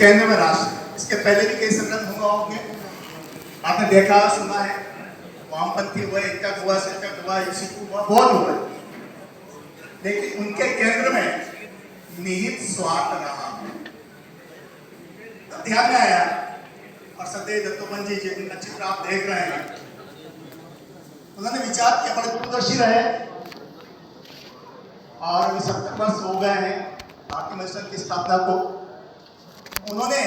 केंद्र में राष्ट्र। इसके पहले भी कई संगठन होंगे, आपने देखा सुना है, वामपंथी हुए, इंटक हुआ, सिंटक हुआ, यूसीपी हुआ, बहुत हुआ, लेकिन उनके केंद्र में निहित स्वार्थ रहा। तो ध्यान में आया और सत्येंद्र दत्तोपंत जी जिनका चित्र आप देख रहे हैं, उन्होंने विचार किया, बड़े दूरदर्शी रहे और 70 वर्ष हो गए हैं भारतीय मिशन की स्थापना को। उन्होंने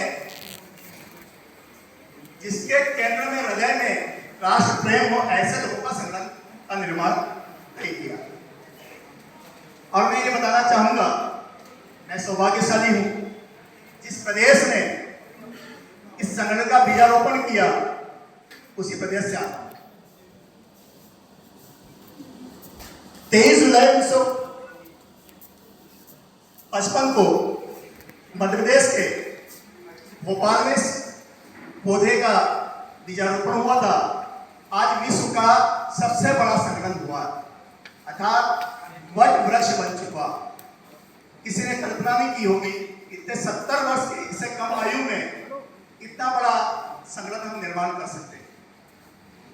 जिसके केंद्र में, हृदय में राष्ट्र प्रेम हो, ऐसे लोगों का संगठन का निर्माण नहीं किया। और मैं ये बताना चाहूंगा, मैं सौभाग्यशाली हूं जिस प्रदेश ने इस संगठन का बीजारोपण किया, उसी प्रदेश से आता हूं। 23 जुलाई 1955 को मध्य प्रदेश के भोपाल में पौधे का बीजारोपण हुआ था। आज विश्व का सबसे बड़ा संगठन हुआ, अर्थात वट वृक्ष बन चुका। किसी ने कल्पना नहीं की होगी इतने 70 वर्ष की, इससे कम आयु में इतना बड़ा संगठन हम निर्माण कर सकते हैं।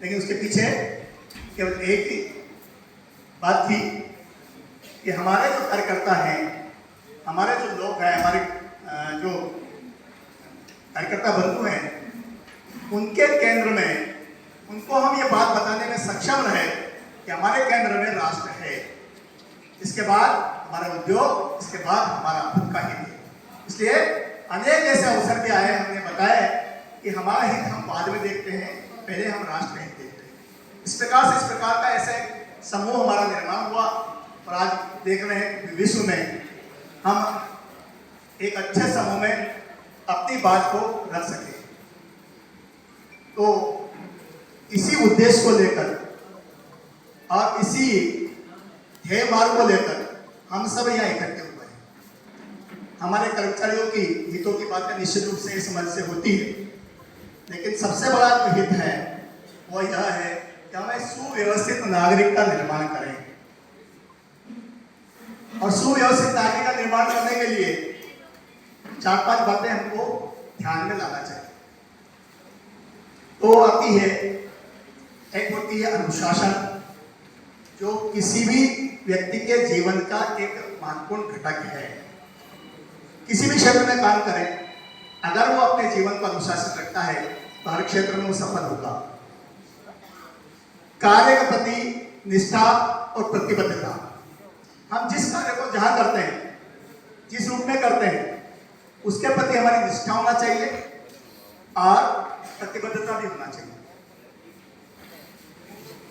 लेकिन उसके पीछे केवल एक ही बात थी कि हमारे जो कार्यकर्ता हैं, हमारे जो लोग हैं, हमारे जो कार्यकर्ता बंधु हैं, उनके केंद्र में उनको हम ये बात बताने में सक्षम रहे कि हमारे केंद्र में राष्ट्र है, इसके बाद हमारा उद्योग, इसके बाद हमारा खुद का हित है। इसलिए अनेक ऐसे अवसर भी आए, हमने बताया कि हमारा हित हम बाद में देखते हैं, पहले हम राष्ट्र हित देखते हैं। इस प्रकार का ऐसे समूह हमारा निर्माण हुआ और आज देख रहे हैं विश्व में हम एक अच्छे समूह में अपनी बात को रख सके। तो इसी उद्देश्य को लेकर और इसी ध्येय मार्ग को लेकर हम सब यहाँ इकट्ठे हुए हैं। हमारे कर्मचारियों की हितों की बातें निश्चित रूप से इस मंच से होती है, लेकिन सबसे बड़ा जो हित है वो यह है कि हमें सुव्यवस्थित नागरिक का निर्माण करें। और सुव्यवस्थित नागरिक का निर्माण करने के लिए 4-5 बातें हमको ध्यान में लाना चाहिए। तो आती है, एक होती है अनुशासन, जो किसी भी व्यक्ति के जीवन का एक महत्वपूर्ण घटक है। किसी भी क्षेत्र में काम करें, अगर वो अपने जीवन को अनुशासित रखता है तो हर क्षेत्र में वो सफल होगा। कार्य के प्रति निष्ठा और प्रतिबद्धता, हम जिस कार्य को जहां करते हैं, जिस रूप में करते हैं, उसके प्रति हमारी निष्ठा होना चाहिए और प्रतिबद्धता भी होना चाहिए।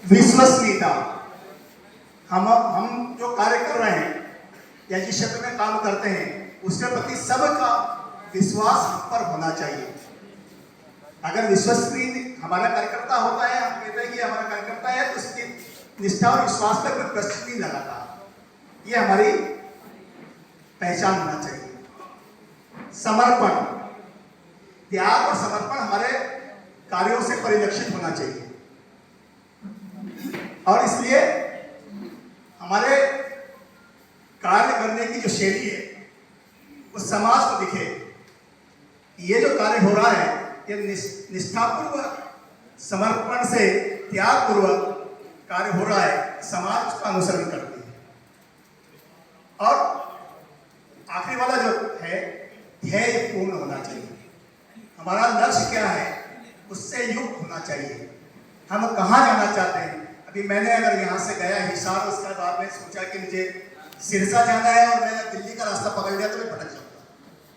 विश्वसनीयता, हम जो कार्य कर रहे हैं या जिस क्षेत्र में काम करते हैं, उसके प्रति सबका विश्वास हम पर होना चाहिए। अगर विश्वसनीय हमारा कार्यकर्ता होता है, हम कहते हैं कि हमारा कार्यकर्ता है, तो उसकी निष्ठा और विश्वास पर कोई प्रश्न नहीं लगाता। ये हमारी पहचान होना चाहिए। समर्पण, त्याग और समर्पण हमारे कार्यों से परिलक्षित होना चाहिए। और इसलिए हमारे कार्य करने की जो शैली है वो समाज को दिखे, ये जो कार्य हो रहा है ये निष्ठापूर्वक, समर्पण से, त्याग पूर्वक कार्य हो रहा है, समाज उसका अनुसरण करती है। और आखिरी वाला जो है, ध्येय पूर्ण होना चाहिए। हमारा लक्ष्य क्या है उससे युक्त होना चाहिए। हम कहाँ जाना चाहते हैं। अभी मैंने अगर यहाँ से गया हिसार, उसके बाद में सोचा कि मुझे सिरसा जाना है और मैंने दिल्ली का रास्ता पकड़ लिया तो मैं भटक जाऊंगा।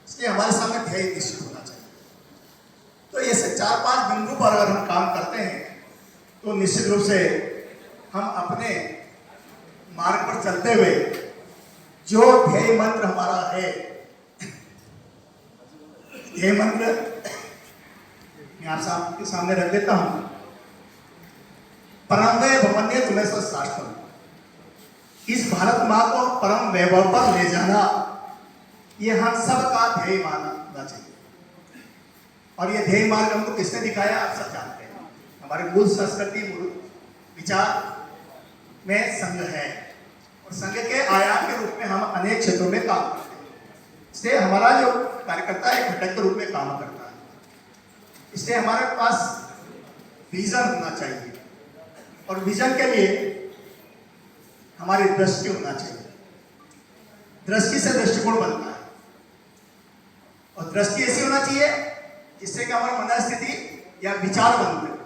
इसलिए हमारे सामने ध्येय निश्चित होना चाहिए। तो ये 4-5 बिंदु पर अगर हम काम करते हैं तो निश्चित रूप से हम अपने मार्ग पर चलते हुए जो ध्येय मंत्र हमारा है, ध्येय मंत्र मैं आप सबके सामने रख देता हूं। परमवय भवन्य तुम्हें राष्ट्रम, इस भारत मां को परम वैभव पर ले जाना, ये हम सब का ध्येय मानना चाहिए। और ये ध्येय मार्ग हमको किसने दिखाया, आप सब जानते हैं। हमारे मूल संस्कृति, मूल विचार में संघ है और संघ के आयाम के रूप में हम अनेक क्षेत्रों में काम करते हैं। इसलिए हमारा जो कार्यकर्ता एक घटक के रूप में काम करता है, इसलिए हमारे पास विजन होना चाहिए और विजन के लिए हमारी दृष्टि होना चाहिए। दृष्टि से दृष्टिकोण बनता है और दृष्टि ऐसी होना चाहिए जिससे कि हमारी मनस्थिति या विचार बनते हैं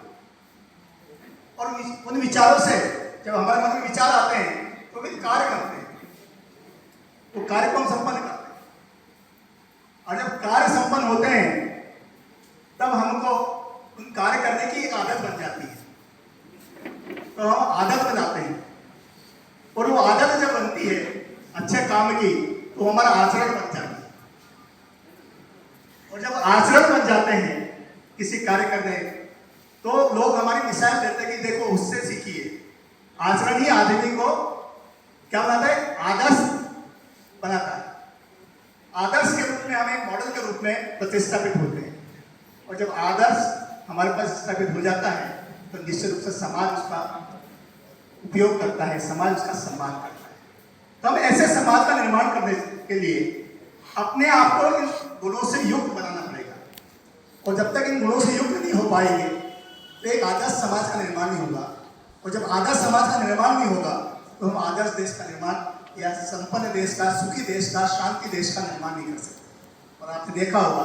और उन विचारों से जब हमारे मन में विचार आते हैं तो वे कार्य करते हैं, तो कार्य को हम संपन्न करते हैं और जब कार्य संपन्न होते हैं तब हमको उन कार्य करने की एक आदत बन जाती है, तो हम आदत बनाते हैं और वो आदत जब बनती है अच्छे काम की तो हमारा आचरण बन जाता है और जब आचरण बन जाते हैं किसी कार्य करने तो लोग हमारी मिसाल देते हैं कि देखो उससे सीखिए। आचरण ही आदमी को क्या बनाता है? आदर्श बनाता है। आदर्श के रूप में हम एक मॉडल के रूप में प्रतिस्थापित होते हैं और जब आदर्श हमारे पास स्थापित हो जाता है तो निश्चित रूप से समाज उसका उपयोग करता है, समाज उसका सम्मान करता है। तो हम ऐसे समाज का निर्माण करने के लिए अपने आप को इन गुणों से युक्त बनाना पड़ेगा और जब तक इन गुणों से युक्त नहीं हो पाएंगे तो एक आदर्श समाज का निर्माण नहीं होगा और जब आदर्श समाज का निर्माण नहीं होगा तो हम आदर्श देश का निर्माण या संपन्न देश का, सुखी देश का, शांति देश का निर्माण नहीं कर सकते। और आपने देखा होगा